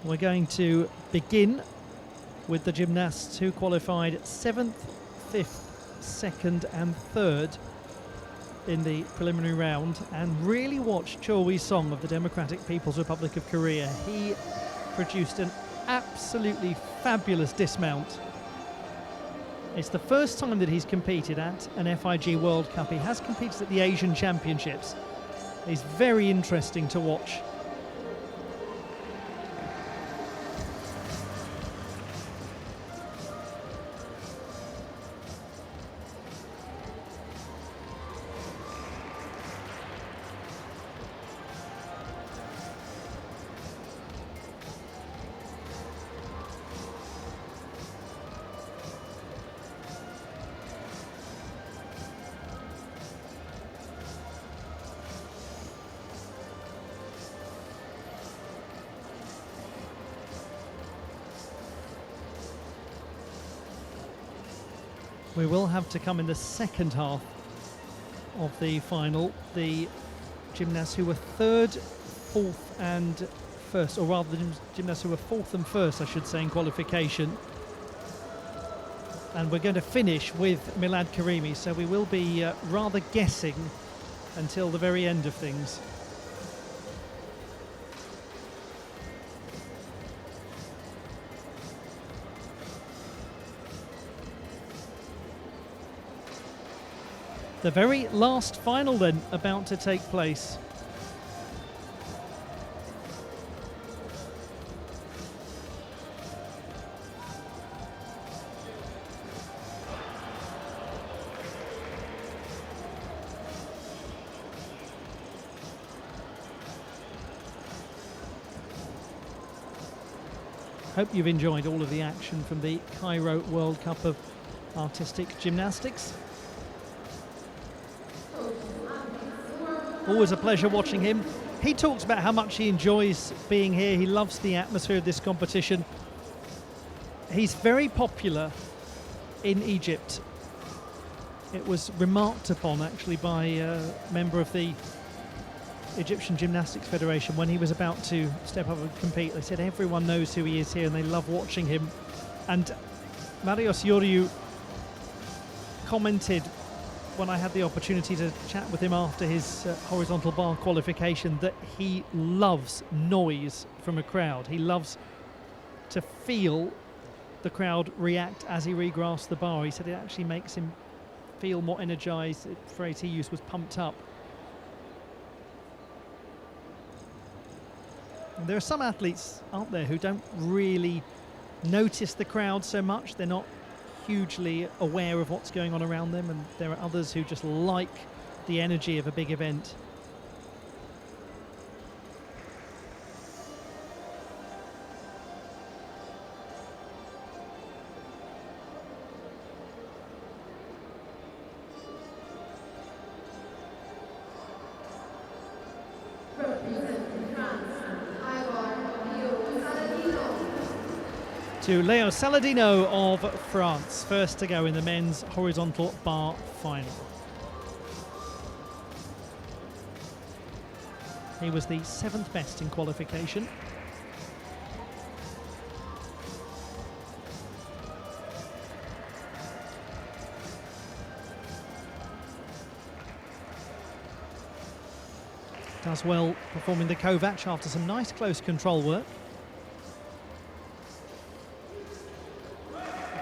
We're going to begin with the gymnasts who qualified 7th, 5th, 2nd and 3rd in the preliminary round, and really watch Cho Wi-song of the Democratic People's Republic of Korea. He produced an absolutely fabulous dismount. It's the first time that he's competed at an FIG World Cup. He has competed at the Asian Championships. He's very interesting to watch. We will have to come in the second half of the final. The gymnasts who were 3rd, 4th and 1st, or rather the gymnasts who were 4th and 1st, I should say, in qualification. And we're going to finish with Milad Karimi, so we will be rather guessing until the very end of things. The very last final then about to take place. Hope you've enjoyed all of the action from the Cairo World Cup of Artistic Gymnastics. Always a pleasure watching him. He talks about how much he enjoys being here. He loves the atmosphere of this competition. He's very popular in Egypt. It was remarked upon actually by a member of the Egyptian Gymnastics Federation when he was about to step up and compete. They said everyone knows who he is here and they love watching him. And Marios Georgiou commented when I had the opportunity to chat with him after his horizontal bar qualification that he loves noise from a crowd. He loves to feel the crowd react as he regrasps the bar. He said it actually makes him feel more energized. The phrase he used was pumped up. And there are some athletes, aren't there, who don't really notice the crowd so much. They're not hugely aware of what's going on around them, and there are others who just like the energy of a big event. To Leo Saladino of France, first to go in the men's horizontal bar final. He was the 7th best in qualification. Does well performing the Kovac after some nice close control work.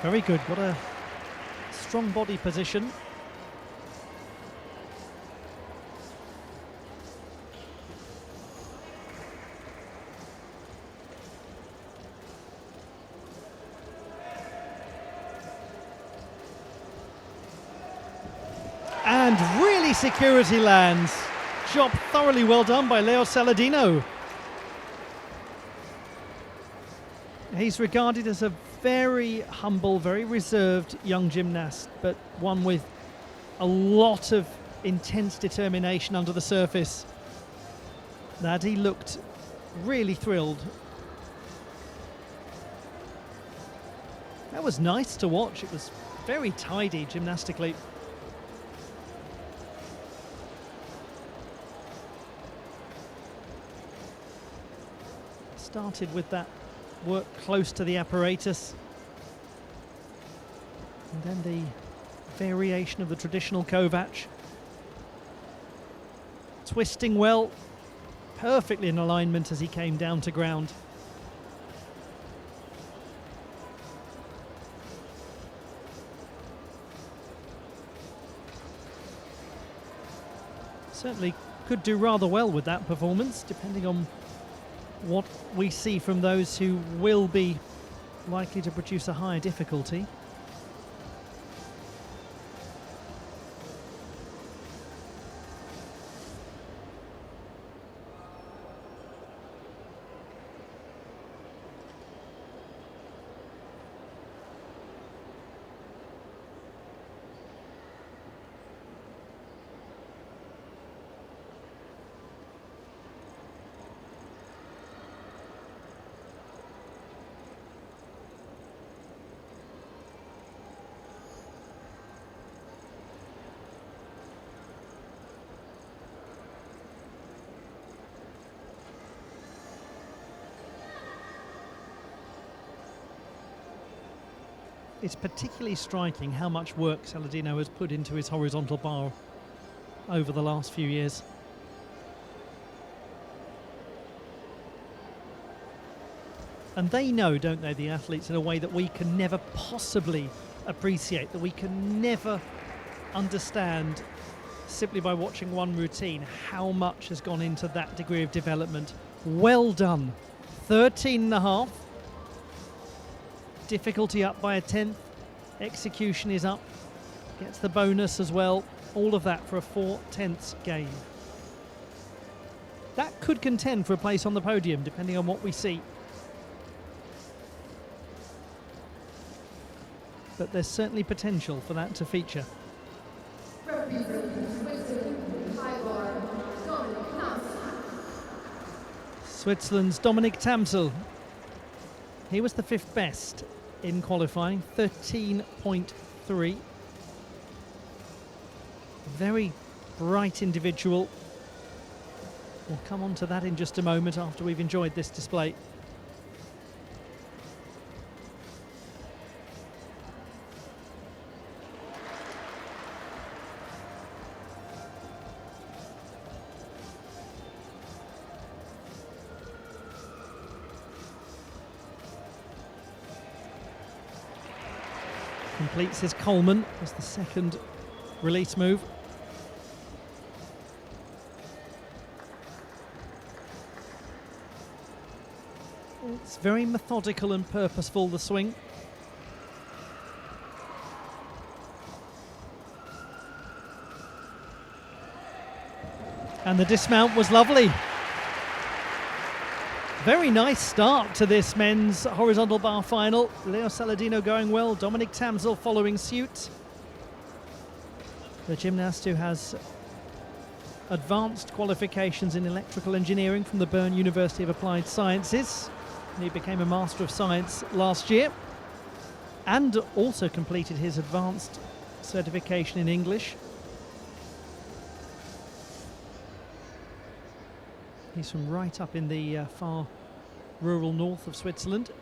Very good, what a strong body position. And really security lands. Job thoroughly well done by Leo Saladino. He's regarded as a very humble, very reserved young gymnast, but one with a lot of intense determination under the surface. That he looked really thrilled. That was nice to watch. It was very tidy gymnastically. Started with that work close to the apparatus. And then the variation of the traditional Kovac. Twisting well, perfectly in alignment as he came down to ground. Certainly could do rather well with that performance, depending on what we see from those who will be likely to produce a higher difficulty. It's particularly striking how much work Saladino has put into his horizontal bar over the last few years. And they know, don't they, the athletes, in a way that we can never possibly appreciate, that we can never understand simply by watching one routine, how much has gone into that degree of development. Well done. 13.5. Difficulty up by a 10th. Execution is up. Gets the bonus as well. All of that for a 4/10 gain. That could contend for a place on the podium, depending on what we see. But there's certainly potential for that to feature. Switzerland's Dominic Tamsel. He was the 5th best in qualifying, 13.3. Very bright individual. We'll come on to that in just a moment after we've enjoyed this display. Completes his Coleman as the second release move. It's very methodical and purposeful, the swing. And the dismount was lovely. Very nice start to this men's horizontal bar final. Leo Saladino going well, Dominic Tamsel following suit. The gymnast who has advanced qualifications in electrical engineering from the Bern University of Applied Sciences. And he became a Master of Science last year and also completed his advanced certification in English. He's from right up in the far rural north of Switzerland.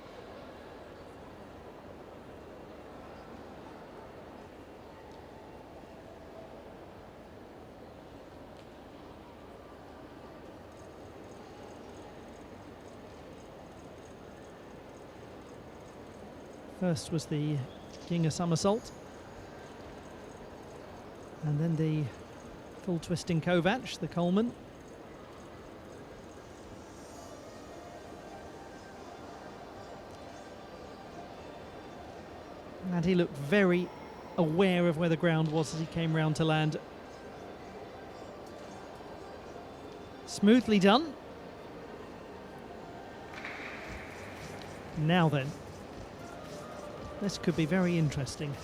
First was the Ginger somersault, and then the full twisting Kovac, the Coleman. And he looked very aware of where the ground was as he came round to land. Smoothly done. Now then, this could be very interesting.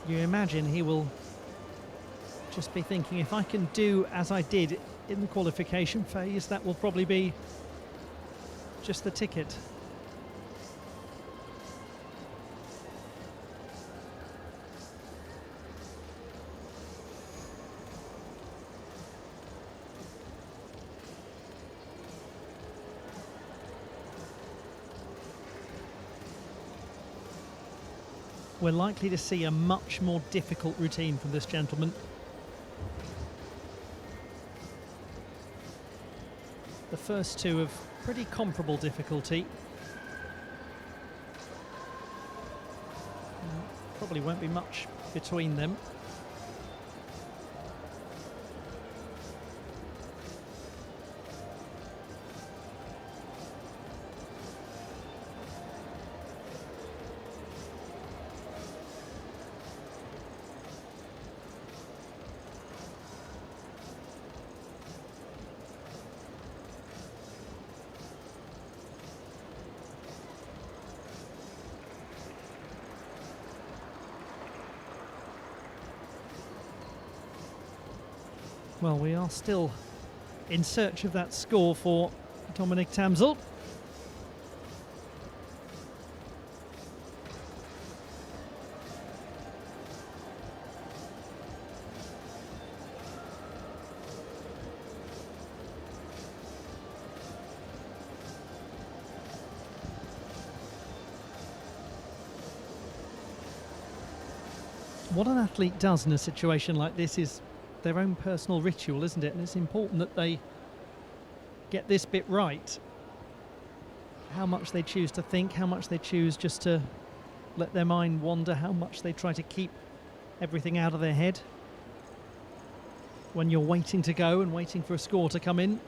You imagine he will just be thinking, if I can do as I did in the qualification phase, that will probably be just the ticket. We're likely to see a much more difficult routine from this gentleman. The first two of pretty comparable difficulty. Probably won't be much between them. Well, we are still in search of that score for Dominic Tamsel. What an athlete does in a situation like this is their own personal ritual, isn't it? And it's important that they get this bit right. How much they choose to think, how much they choose just to let their mind wander, how much they try to keep everything out of their head when you're waiting to go and waiting for a score to come in.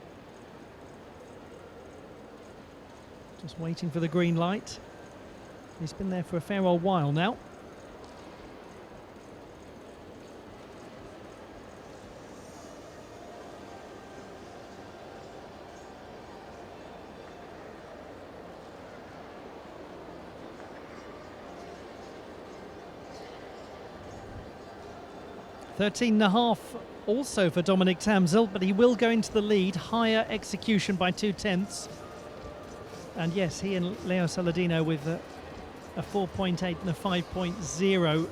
Just waiting for the green light. He's been there for a fair old while now. $13.5 also for Dominic Tamsel, but he will go into the lead. Higher execution by 2/10. And yes, he and Leo Saladino with a 4.8 and a 5.0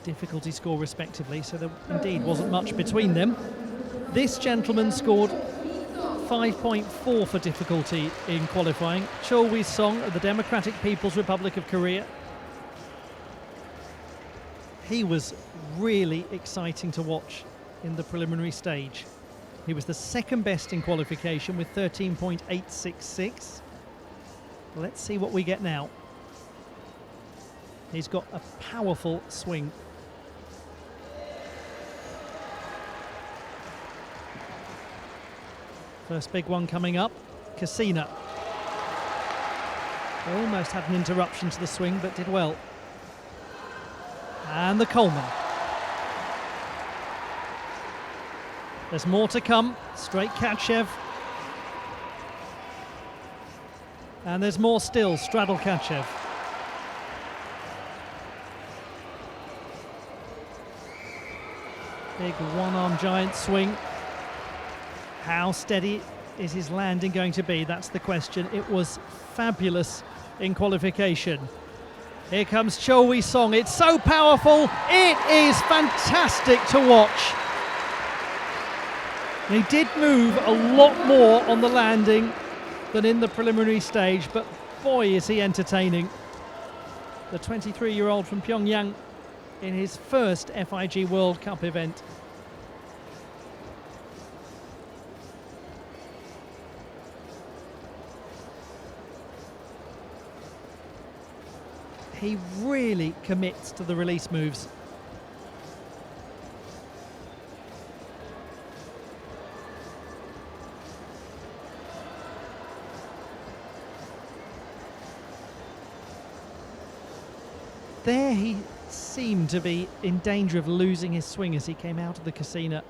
difficulty score respectively, so there indeed wasn't much between them. This gentleman scored 5.4 for difficulty in qualifying. Cho Wi-song of the Democratic People's Republic of Korea. He was really exciting to watch in the preliminary stage. He was the second best in qualification with 13.866. Let's see what we get now. He's got a powerful swing. First big one coming up, Cassina. Almost had an interruption to the swing, but did well. And the Coleman. There's more to come. Straight Kachev. And there's more still. Straddle Kachev. Big one-arm giant swing. How steady is his landing going to be? That's the question. It was fabulous in qualification. Here comes Cho Wi-song. It's so powerful. It is fantastic to watch. He did move a lot more on the landing than in the preliminary stage, but boy is he entertaining. The 23-year-old from Pyongyang in his first FIG World Cup event. He really commits to the release moves. There he seemed to be in danger of losing his swing as he came out of the Cassina.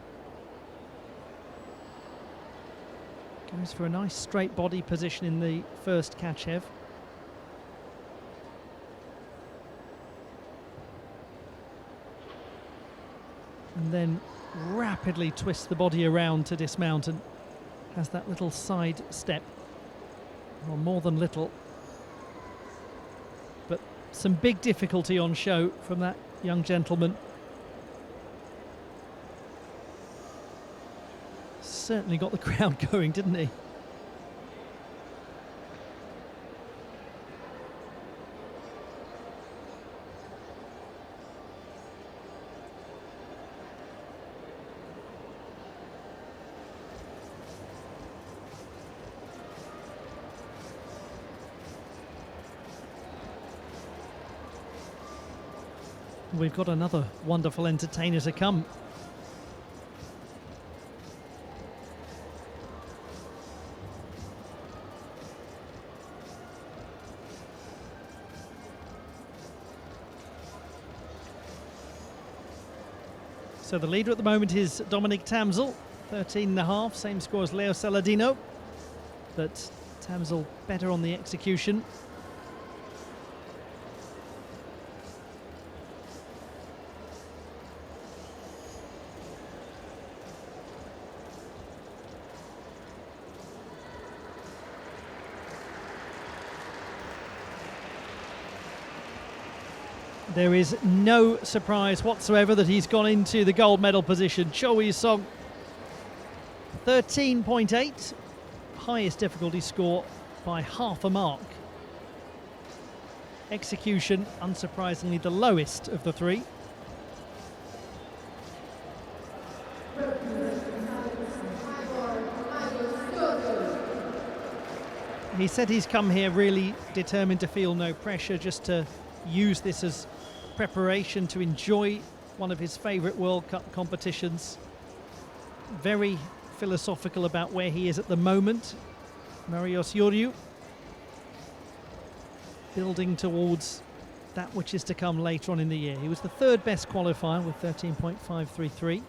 Goes for a nice straight body position in the first Kachev. And then rapidly twists the body around to dismount and has that little side step. Well, more than little. But some big difficulty on show from that young gentleman. Certainly got the crowd going, didn't he? We've got another wonderful entertainer to come. So the leader at the moment is Dominic Tamsel, 13.5, same score as Leo Saladino, but Tamsel better on the execution. There is no surprise whatsoever that he's gone into the gold medal position. Georgiou, 13.8, highest difficulty score by half a mark. Execution, unsurprisingly, the lowest of the three. He said he's come here really determined to feel no pressure, just to use this as preparation to enjoy one of his favourite World Cup competitions. Very philosophical about where he is at the moment. Georgiou building towards that which is to come later on in the year. He was the third best qualifier with 13.533.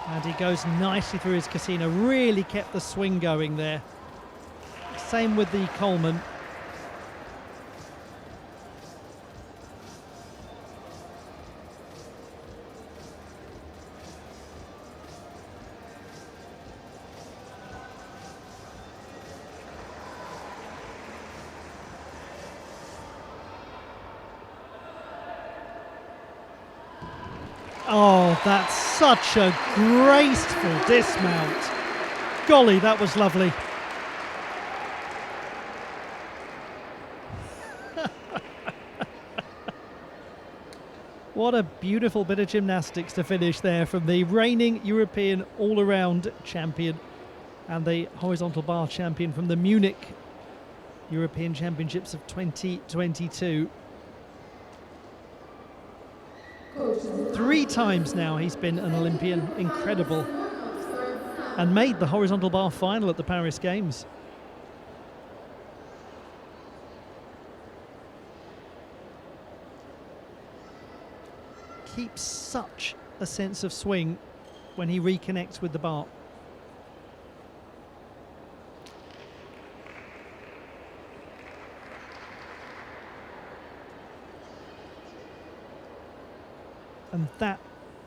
And he goes nicely through his casino, really kept the swing going there. Same with the Coleman. Oh, that's such a graceful dismount. Golly, that was lovely. What a beautiful bit of gymnastics to finish there from the reigning European all-around champion and the horizontal bar champion from the Munich European Championships of 2022. 3 times now he's been an Olympian, incredible, and made the horizontal bar final at the Paris Games. Keeps such a sense of swing when he reconnects with the bar. And that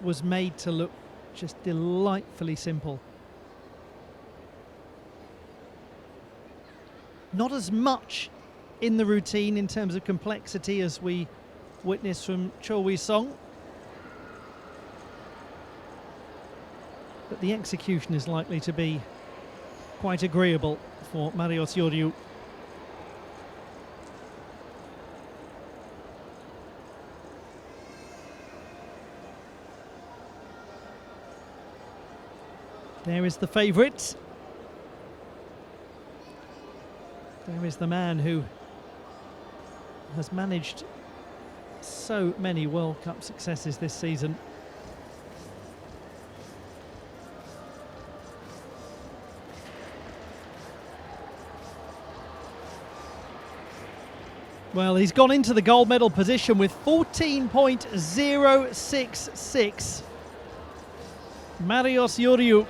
was made to look just delightfully simple. Not as much in the routine in terms of complexity as we witnessed from Georgiou, but the execution is likely to be quite agreeable for Georgiou. There is the favourite. There is the man who has managed so many World Cup successes this season. Well, he's gone into the gold medal position with 14.066. Georgiou,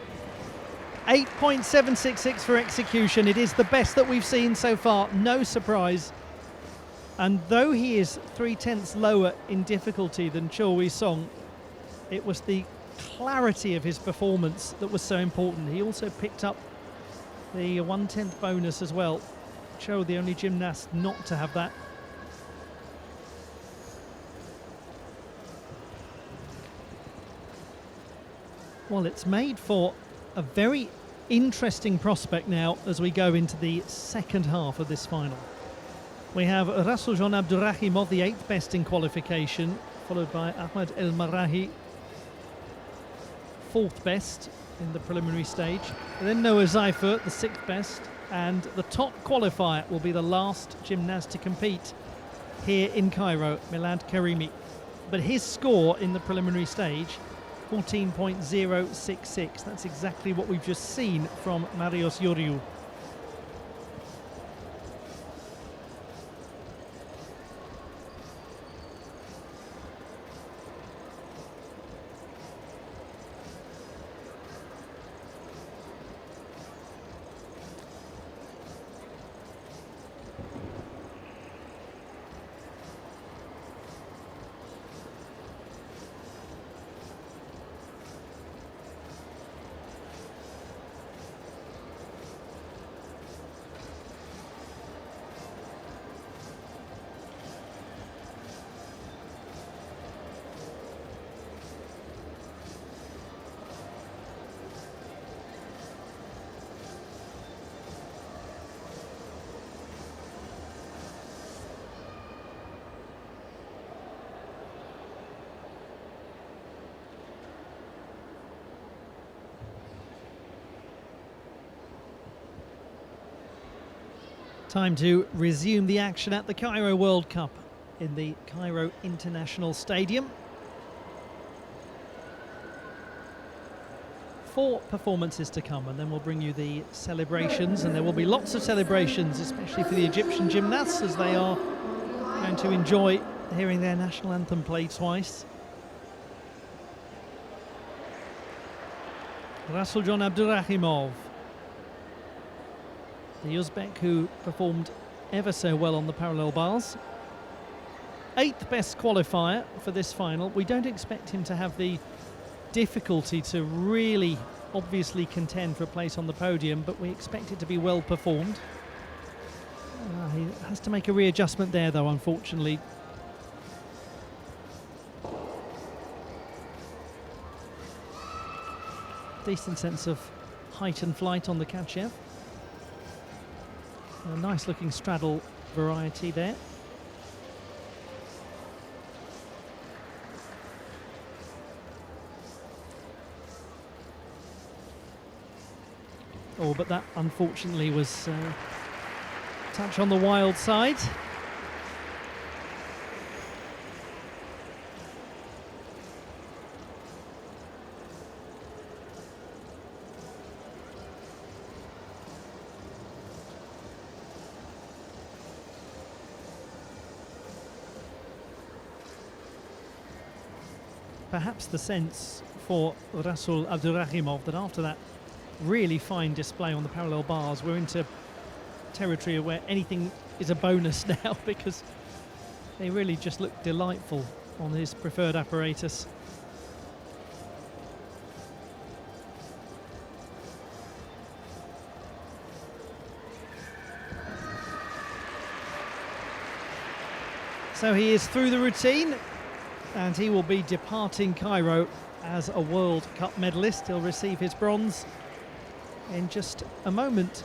8.766 for execution. It is the best that we've seen so far. No surprise. And though he is 3/10 lower in difficulty than Cho Song, it was the clarity of his performance that was so important. He also picked up the 1/10 bonus as well. Cho, the only gymnast not to have that. Well, it's made for a very interesting prospect now as we go into the second half of this final. We have Rasuljon Abdurakhimov, the 8th best in qualification, followed by Ahmed El Maraghy, 4th best in the preliminary stage. And then Noah Seifert, the 6th best, and the top qualifier will be the last gymnast to compete here in Cairo, Milad Karimi. But his score in the preliminary stage, 14.066. That's exactly what we've just seen from Marius Georgiou. Time to resume the action at the Cairo World Cup in the Cairo International Stadium. 4 performances to come, and then we'll bring you the celebrations, and there will be lots of celebrations, especially for the Egyptian gymnasts, as they are going to enjoy hearing their national anthem played twice. Rasuljon Abdurakhimov, the Uzbek who performed ever so well on the parallel bars. 8th best qualifier for this final. We don't expect him to have the difficulty to really obviously contend for a place on the podium, but we expect it to be well performed. He has to make a readjustment there though, unfortunately. Decent sense of height and flight on the Kachev. A nice looking straddle variety there. Oh, but that unfortunately was a touch on the wild side. Perhaps the sense for Rasul Abdurakhimov that after that really fine display on the parallel bars, we're into territory where anything is a bonus now, because they really just look delightful on his preferred apparatus. So he is through the routine, and he will be departing Cairo as a World Cup medalist. He'll receive his bronze in just a moment.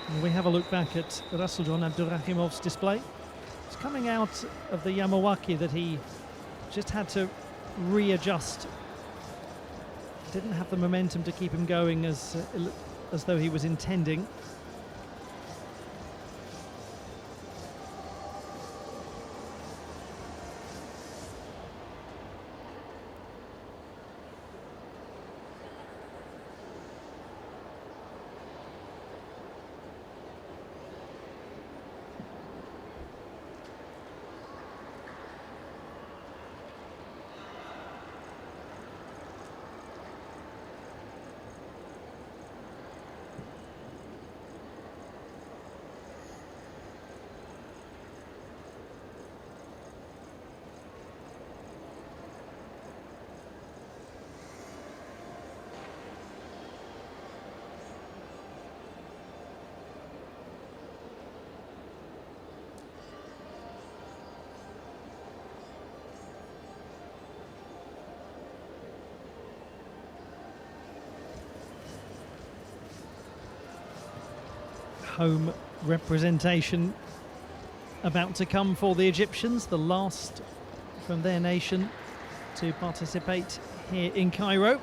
And we have a look back at Rasuljon Abdurakhimov's display. It's coming out of the Yamawaki that he just had to readjust. Didn't have the momentum to keep him going as though he was intending. home representation about to come for the Egyptians, the last from their nation to participate here in Cairo.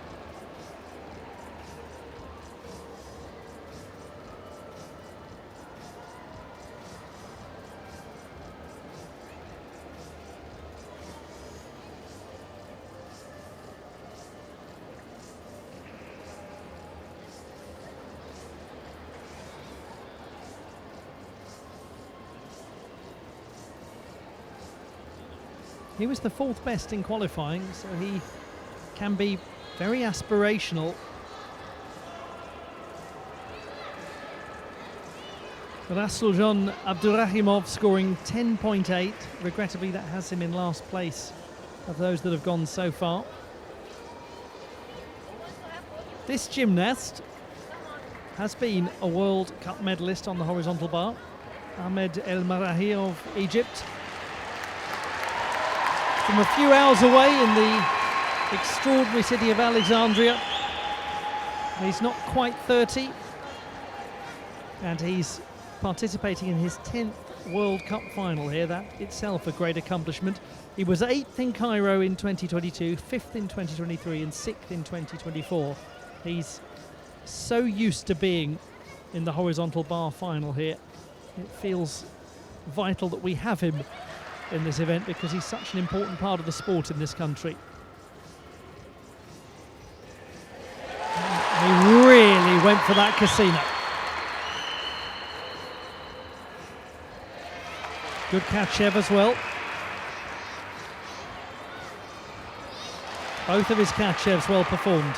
He was the 4th best in qualifying, so he can be very aspirational. Rasuljon Abdurakhimov scoring 10.8. Regrettably, that has him in last place of those that have gone so far. This gymnast has been a World Cup medalist on the horizontal bar. Ahmed El Maraghy of Egypt. From a few hours away in the extraordinary city of Alexandria. He's not quite 30, and he's participating in his 10th World Cup final here. That itself a great accomplishment. He was 8th in Cairo in 2022, 5th in 2023 and 6th in 2024. He's so used to being in the horizontal bar final here. It feels vital that we have him in this event because he's such an important part of the sport in this country. He really went for that casino. Good Kachev as well. Both of his Kachevs well performed.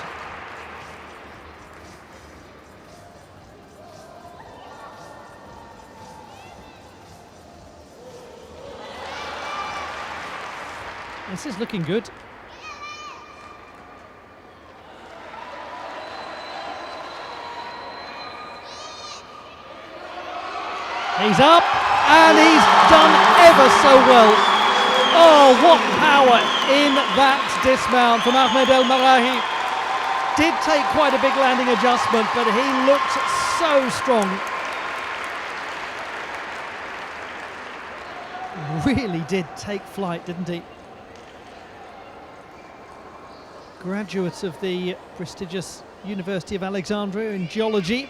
This is looking good. He's up, and he's done ever so well. Oh, what power in that dismount from Ahmed El Maraghy. Did take quite a big landing adjustment, but he looked so strong. Really did take flight, didn't he? Graduate of the prestigious University of Alexandria in geology.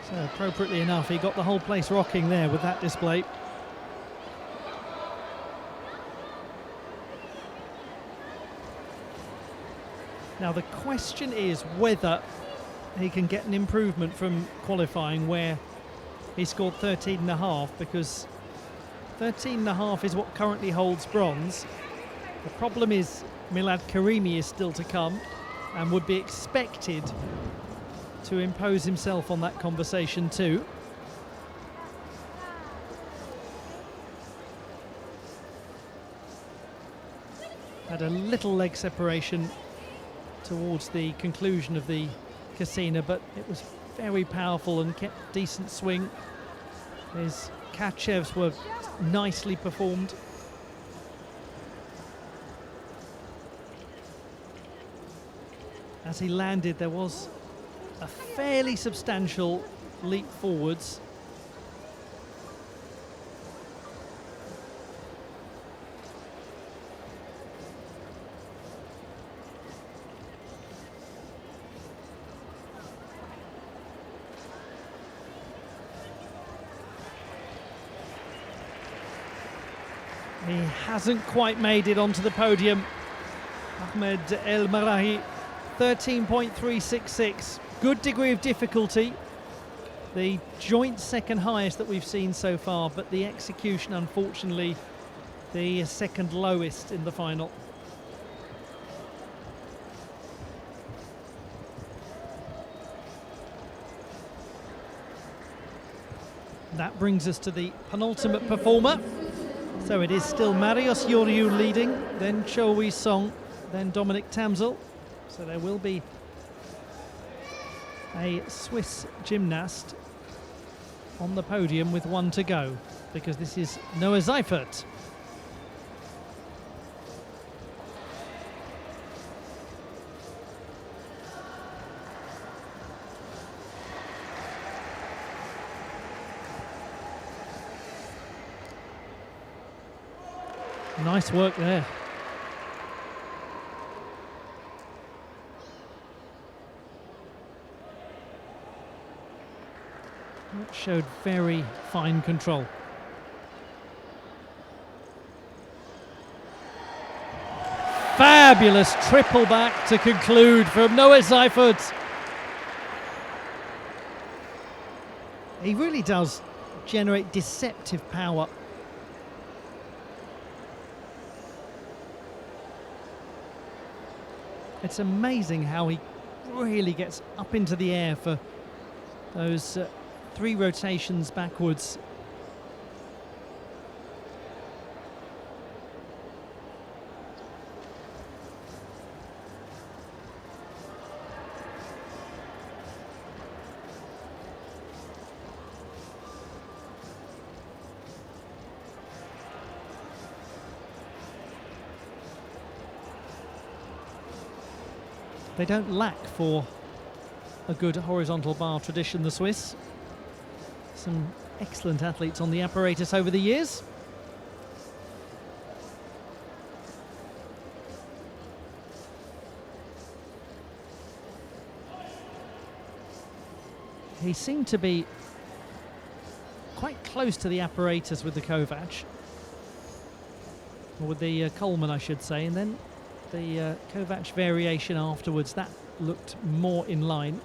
So appropriately enough, he got the whole place rocking there with that display. Now the question is whether he can get an improvement from qualifying where he scored 13.5, because 13.5 is what currently holds bronze. The problem is Milad Karimi is still to come and would be expected to impose himself on that conversation too. Had a little leg separation towards the conclusion of the Casino, but it was very powerful and kept decent swing. His Kachevs were nicely performed. As he landed, there was a fairly substantial leap forwards. He hasn't quite made it onto the podium. Ahmed El Maraghy, 13.366. Good degree of difficulty. The joint second highest that we've seen so far, but the execution, unfortunately, the second lowest in the final. That brings us to the penultimate performer. So it is still Marius Georgiou leading, then Cho Song, then Dominic Tamsel. So there will be a Swiss gymnast on the podium with one to go, because this is Noah Seifert. Nice work there. That showed very fine control. Fabulous triple back to conclude from Noah Seifert. He really does generate deceptive power. It's amazing how he really gets up into the air for those 3 rotations backwards. They don't lack for a good horizontal bar tradition, the Swiss. Some excellent athletes on the apparatus over the years. He seemed to be quite close to the apparatus with the Kovac, or with the Coleman, I should say, and then the Kovac variation afterwards, that looked more in line.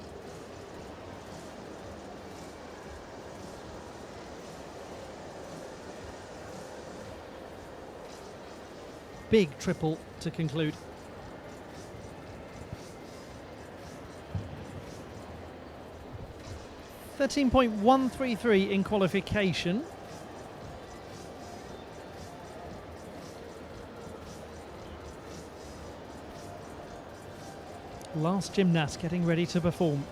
Big triple to conclude. .133 in qualification. Last gymnast getting ready to perform.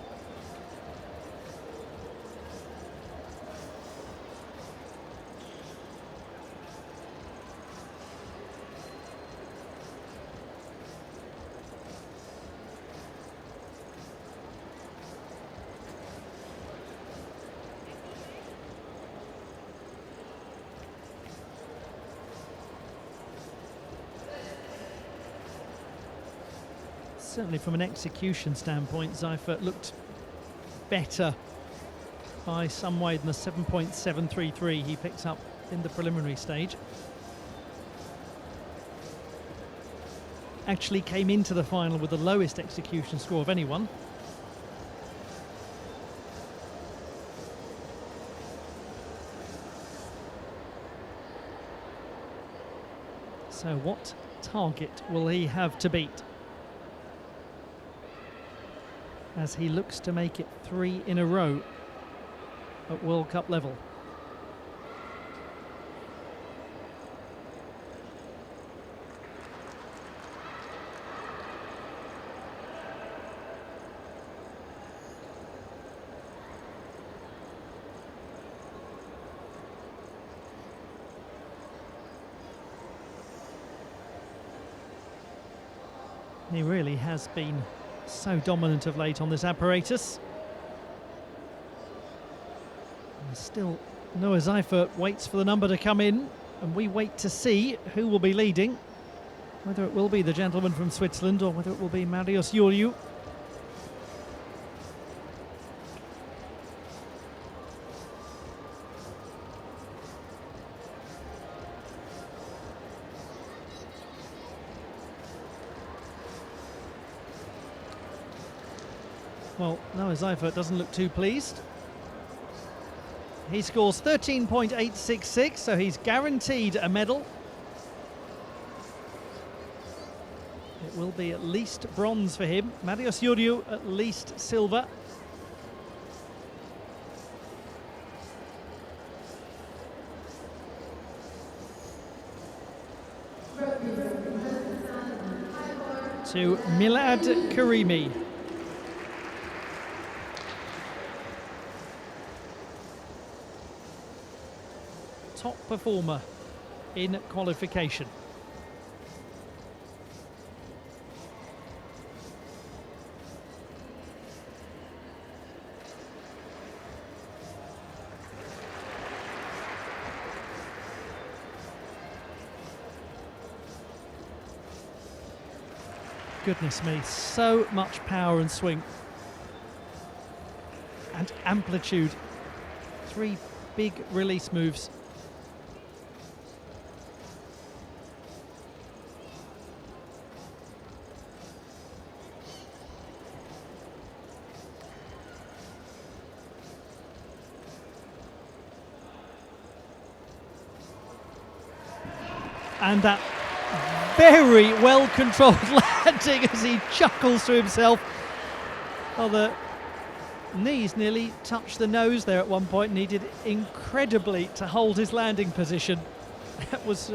Certainly from an execution standpoint, Seifert looked better by some way than the 7.733 he picked up in the preliminary stage. Actually came into the final with the lowest execution score of anyone. So what target will he have to beat as he looks to make it 3 in a row at World Cup level? He really has been so dominant of late on this apparatus. And still, Noah Seifert waits for the number to come in, and we wait to see who will be leading, whether it will be the gentleman from Switzerland or whether it will be Marius Georgiou. Well, Noah Seifert doesn't look too pleased. He scores 13.866, so he's guaranteed a medal. It will be at least bronze for him. Marius Georgiou at least silver. To Milad Karimi. Top performer in qualification. goodness me, so much power and swing and amplitude. 3 big release moves. And that very well-controlled landing as he chuckles to himself. Well, the knees nearly touched the nose there at one point. Needed incredibly to hold his landing position. That was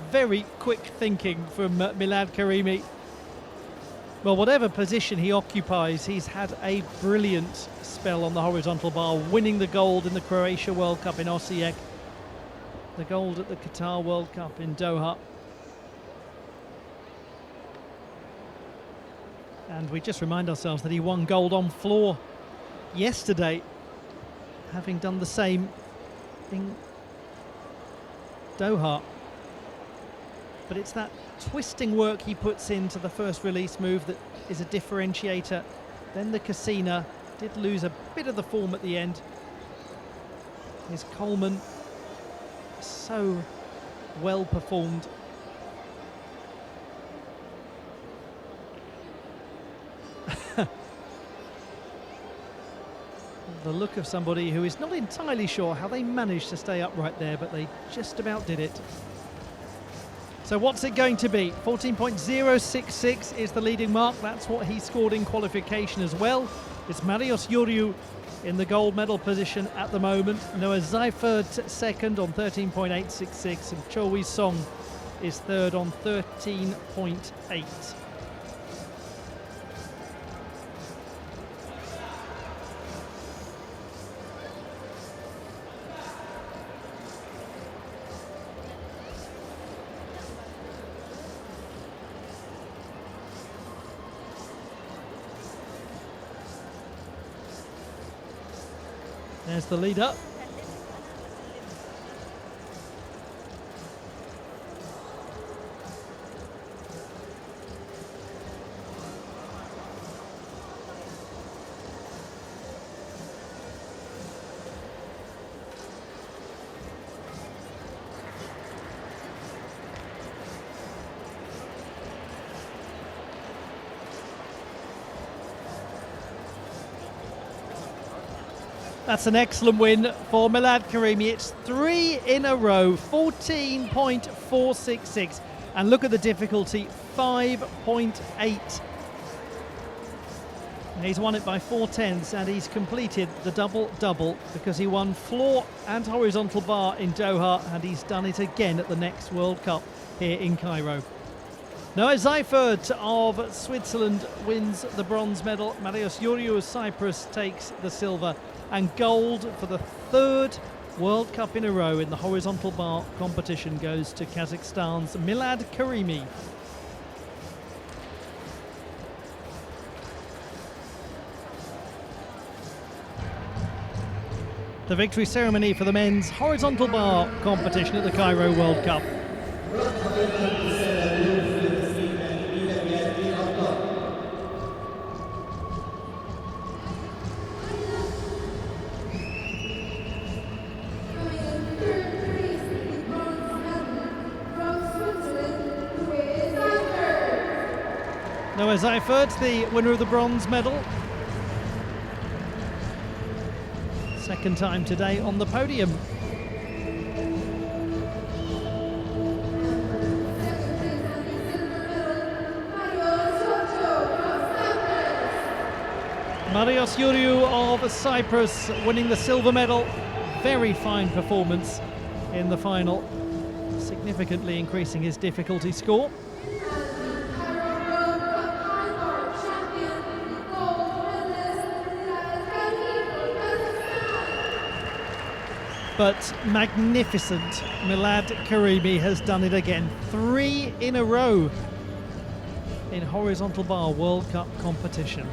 very quick thinking from Milad Karimi. Well, whatever position he occupies, he's had a brilliant spell on the horizontal bar, winning the gold in the Croatia World Cup in Osijek, the gold at the Qatar World Cup in Doha. And we just remind ourselves that he won gold on floor yesterday, having done the same in Doha. But it's that twisting work he puts into the first release move that is a differentiator. Then the Cassina did lose a bit of the form at the end. His Coleman, so well performed. The look of somebody who is not entirely sure how they managed to stay upright there, but they just about did it. So what's it going to be? 14.066 is the leading mark. That's what he scored in qualification as well. It's Marius Georgiou in the gold medal position at the moment. Noah Seifert second on 13.866, and Cho Song is third on 13.8. There's the lead up. That's an excellent win for Milad Karimi. It's 3 in a row, 14.466. And look at the difficulty, 5.8. He's won it by 4/10, and he's completed the double-double because he won floor and horizontal bar in Doha, and he's done it again at the next World Cup here in Cairo. Noah Seifert of Switzerland wins the bronze medal. Marius Georgiou of Cyprus takes the silver. And gold for the 3rd World Cup in a row in the horizontal bar competition goes to Kazakhstan's Milad Karimi. The victory ceremony for the men's horizontal bar competition at the Cairo World Cup. Noah Seifert, the winner of the bronze medal. Second time today on the podium. Marius Georgiou of Cyprus winning the silver medal. Very fine performance in the final, significantly increasing his difficulty score. But magnificent, Milad Karimi has done it again. 3 in a row in horizontal bar World Cup competition.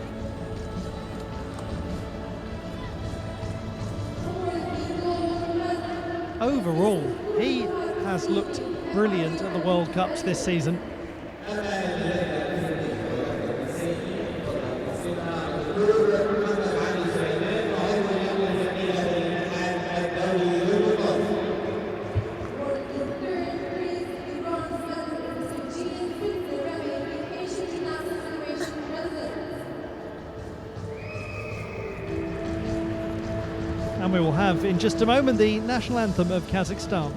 Overall, he has looked brilliant at the World Cups this season. And we will have in just a moment the national anthem of Kazakhstan.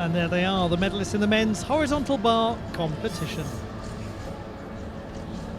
And there they are, the medalists in the men's horizontal bar competition.